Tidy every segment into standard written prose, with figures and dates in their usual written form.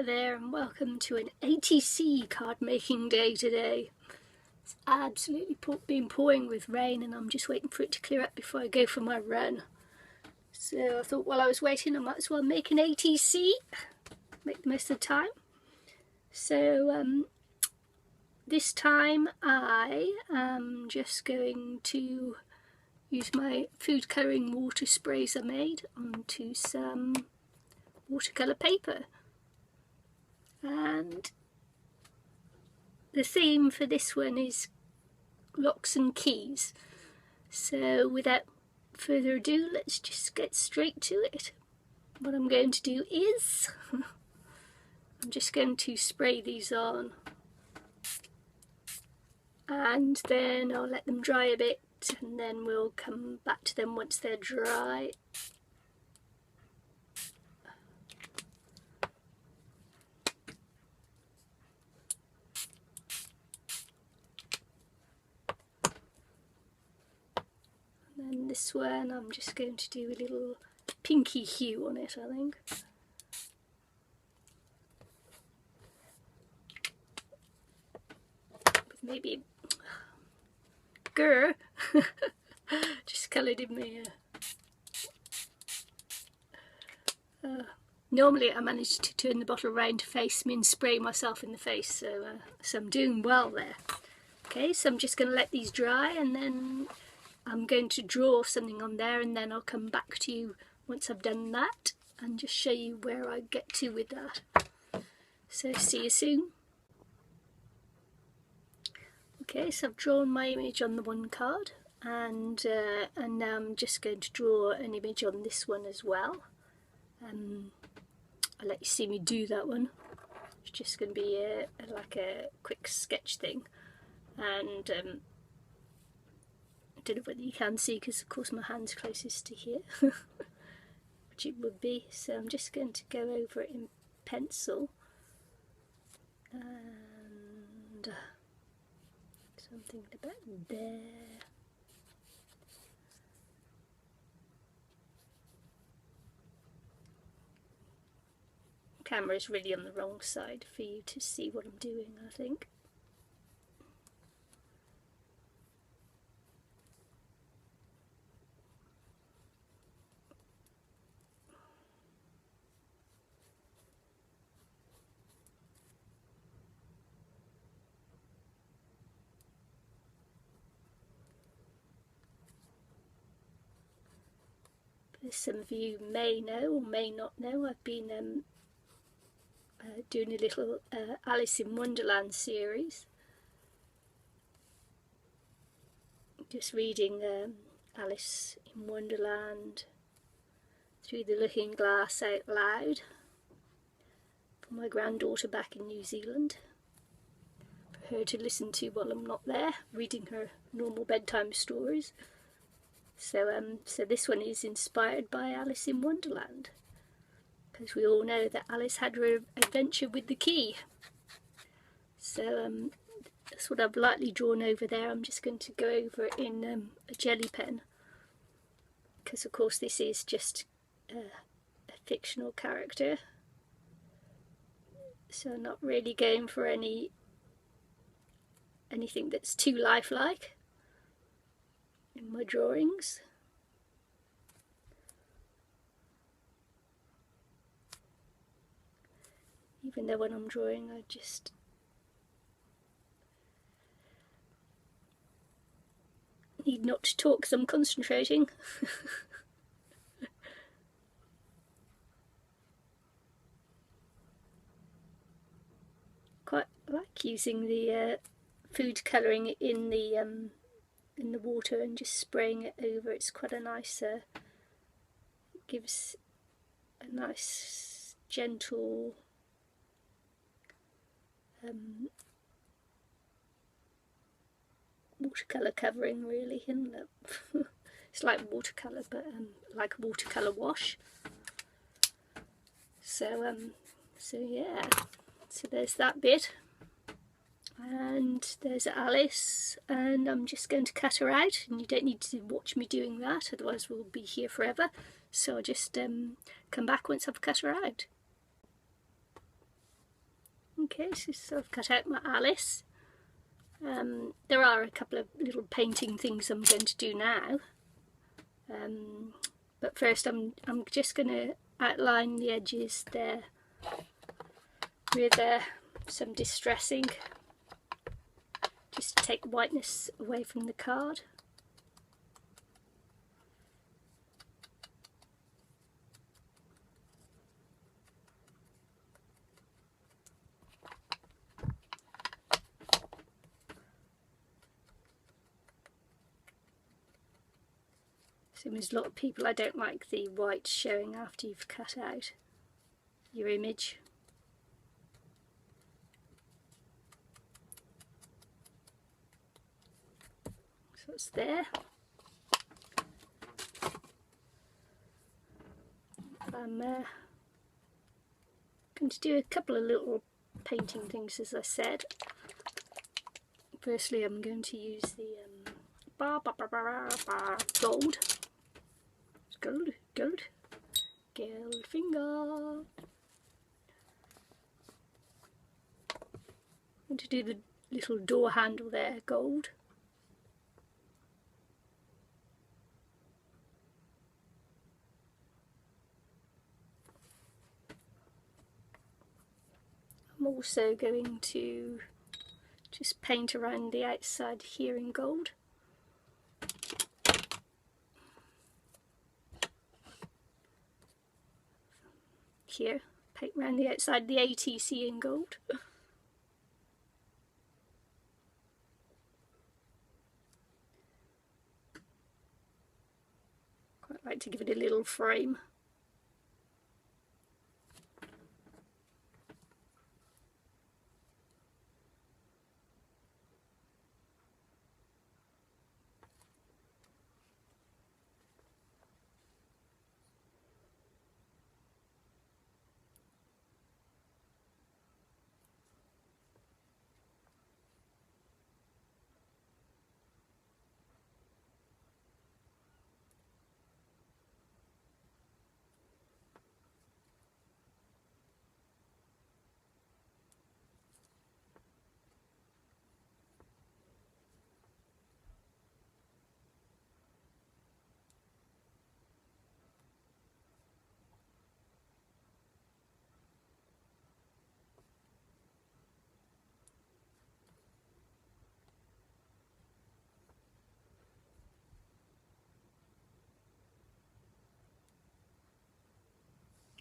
Hi there and welcome to an ATC card making day today. It's absolutely been pouring with rain and I'm just waiting for it to clear up before I go for my run. So I thought while I was waiting I might as well make an ATC, make the most of the time. So this time I am just going to use my food colouring water sprays I made onto some watercolour paper. And the theme for this one is locks and keys. So without further ado, let's just get straight to it. What I'm going to do is I'm just going to spray these on and then I'll let them dry a bit and then we'll come back to them once they're dry. And this one I'm just going to do a little pinky hue on it, I think. With maybe grr just coloured in my normally I manage to turn the bottle around to face me and spray myself in the face, so I'm doing well there. Okay, so I'm just going to let these dry and then I'm going to draw something on there and then I'll come back to you once I've done that and just show you where I get to with that. So see you soon. Okay, so I've drawn my image on the one card and now I'm just going to draw an image on this one as well. I'll let you see me do that one. It's just going to be like a quick sketch thing, and I don't know whether you can see because of course my hand's closest to here, which it would be, so I'm just going to go over it in pencil and something about there. The camera is really on the wrong side for you to see what I'm doing, I think. As some of you may know or may not know, I've been doing a little Alice in Wonderland series. Just reading Alice in Wonderland through the looking glass out loud for my granddaughter back in New Zealand, for her to listen to while I'm not there, reading her normal bedtime stories. So this one is inspired by Alice in Wonderland, because we all know that Alice had her adventure with the key. So that's what I've lightly drawn over there. I'm just going to go over it in a jelly pen, because of course this is just a fictional character, so I'm not really going for anything that's too lifelike in my drawings. Even though when I'm drawing I just need not to talk because I'm concentrating. Quite like using the food colouring in the water and just spraying it over. It's quite a nice, it gives a nice gentle watercolour covering, really, isn't it? It's like watercolour, but like a watercolour wash. So yeah, so there's that bit. And there's Alice, and I'm just going to cut her out, and you don't need to watch me doing that, otherwise we'll be here forever. So I'll just come back once I've cut her out. cases. So I've cut out my Alice. There are a couple of little painting things I'm going to do now. But first I'm just going to outline the edges there with some distressing, just to take whiteness away from the card. So there's a lot of people, I don't like the white showing after you've cut out your image. So it's there. I'm going to do a couple of little painting things, as I said. Firstly, I'm going to use the gold finger. I'm going to do the little door handle there, gold. I'm also going to just paint around the outside here in gold. Here, paint around the outside the ATC in gold. Quite like to give it a little frame.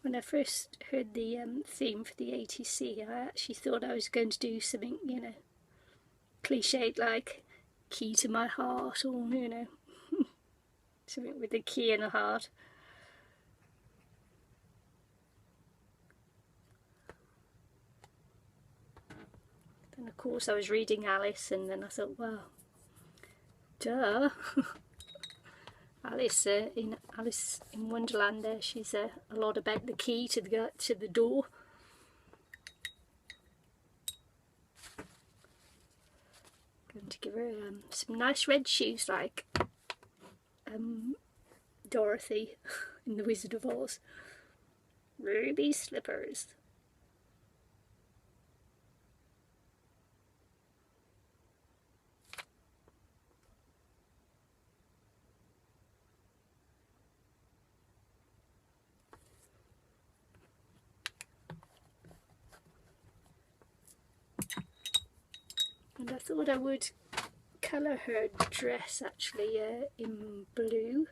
When I first heard the theme for the ATC, I actually thought I was going to do something, you know, cliched like key to my heart, or, you know, something with a key and a heart. Then of course I was reading Alice, and then I thought, well, duh. Alice in Wonderland there, she's a lot about the key to the door. Going to give her some nice red shoes like Dorothy in The Wizard of Oz. Ruby slippers. And I thought I would colour her dress actually in blue.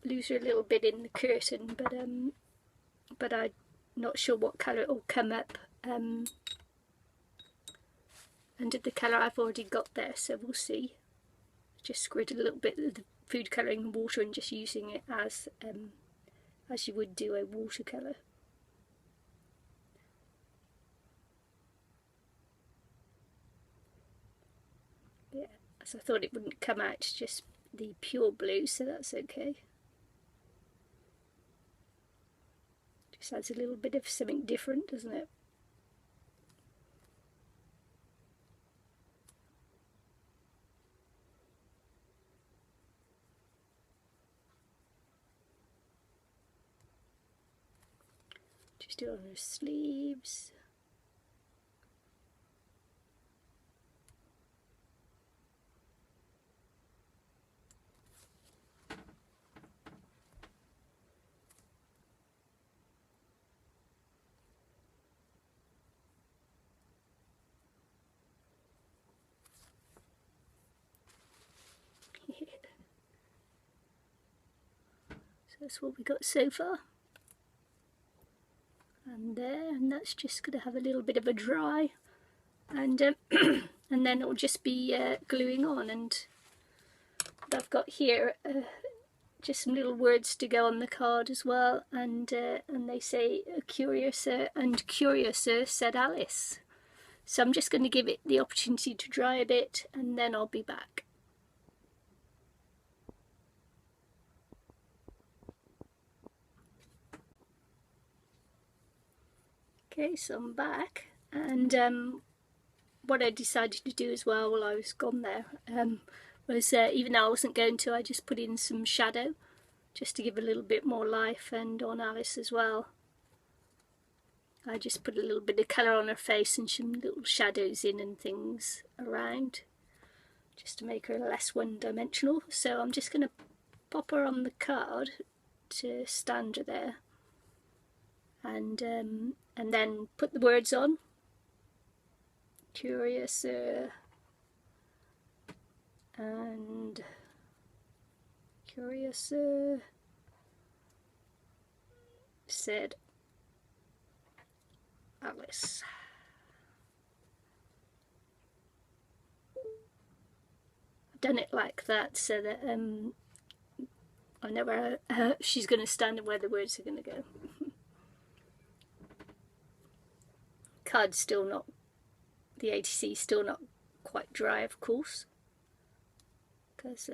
Lose her a little bit in the curtain, but I'm not sure what colour it will come up under the colour I've already got there, so we'll see. Just squirted a little bit of the food colouring in water and just using it as you would do a watercolour. Yeah, so I thought it wouldn't come out just the pure blue, so that's okay. Just adds a little bit of something different, doesn't it? Just do on her sleeves. So that's what we got so far. And there, and that's just going to have a little bit of a dry, and and then it'll just be gluing on. And I've got here just some little words to go on the card as well, and they say curiouser and curiouser, said Alice. So I'm just going to give it the opportunity to dry a bit, and then I'll be back. Okay, so I'm back, and what I decided to do as well while I was gone there was, even though I wasn't going to, I just put in some shadow just to give a little bit more life, and on Alice as well. I just put a little bit of colour on her face and some little shadows in and things around, just to make her less one-dimensional. So I'm just going to pop her on the card to stand her there, and then put the words on. Curiouser and curiouser, said Alice. I've done it like that so that I know where she's going to stand and where the words are going to go. Card's still not, the ATC is still not quite dry, of course, because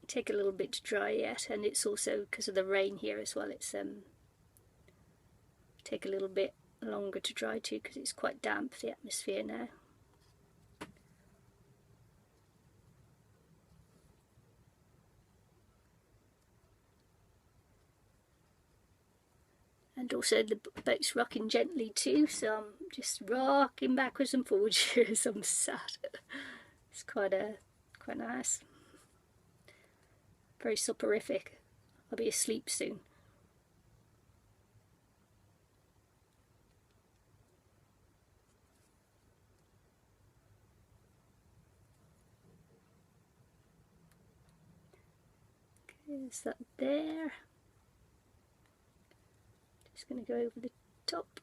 take a little bit to dry yet, and it's also because of the rain here as well. It's take a little bit longer to dry too, because it's quite damp, the atmosphere now. And also the boat's rocking gently too, so I'm just rocking backwards and forwards here as I'm sat. It's quite nice. Very soporific. I'll be asleep soon. Okay, is that there? Just going to go over the top.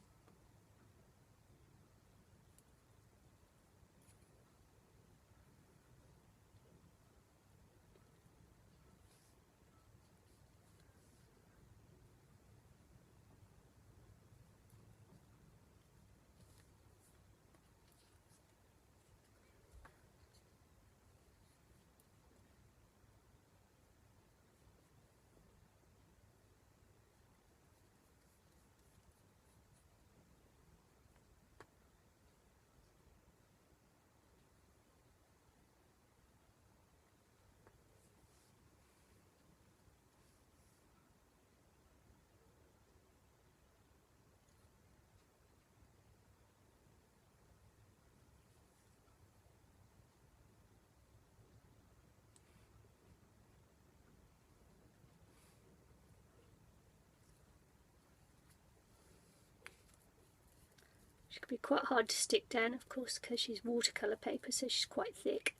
She could be quite hard to stick down, of course, because she's watercolour paper, so she's quite thick.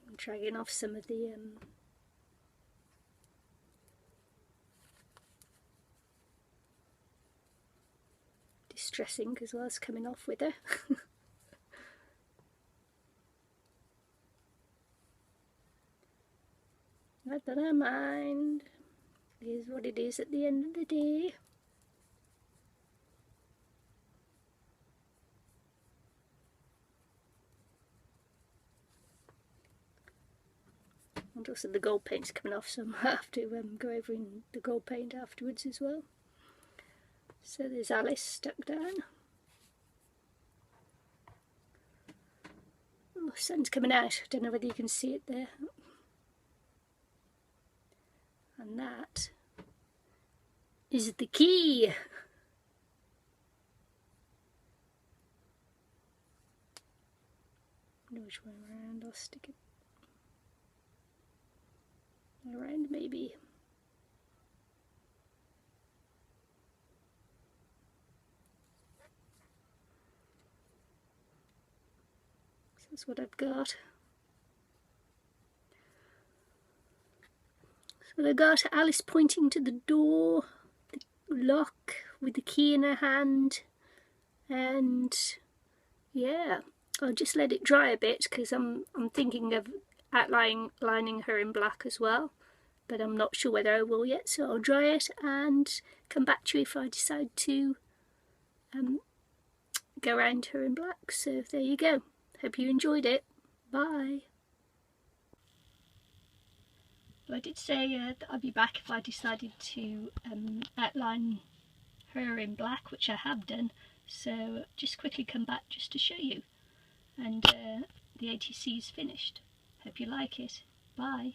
I'm dragging off some of the distressing as well as coming off with her. Not that I mind. It is what it is at the end of the day. And also the gold paint's coming off, so I might have to go over in the gold paint afterwards as well. So there's Alice stuck down. Oh, the sun's coming out. I don't know whether you can see it there. And that is the key. Which way around? I'll stick it around maybe. So that's what I've got. So I got Alice pointing to the door, the lock with the key in her hand, and yeah, I'll just let it dry a bit because I'm thinking of lining her in black as well, but I'm not sure whether I will yet, so I'll dry it and come back to you if I decide to go around her in black. So there you go. Hope you enjoyed it. Bye. Well, I did say that I'd be back if I decided to outline her in black, which I have done, so just quickly come back just to show you. And the ATC is finished. Hope you like it. Bye.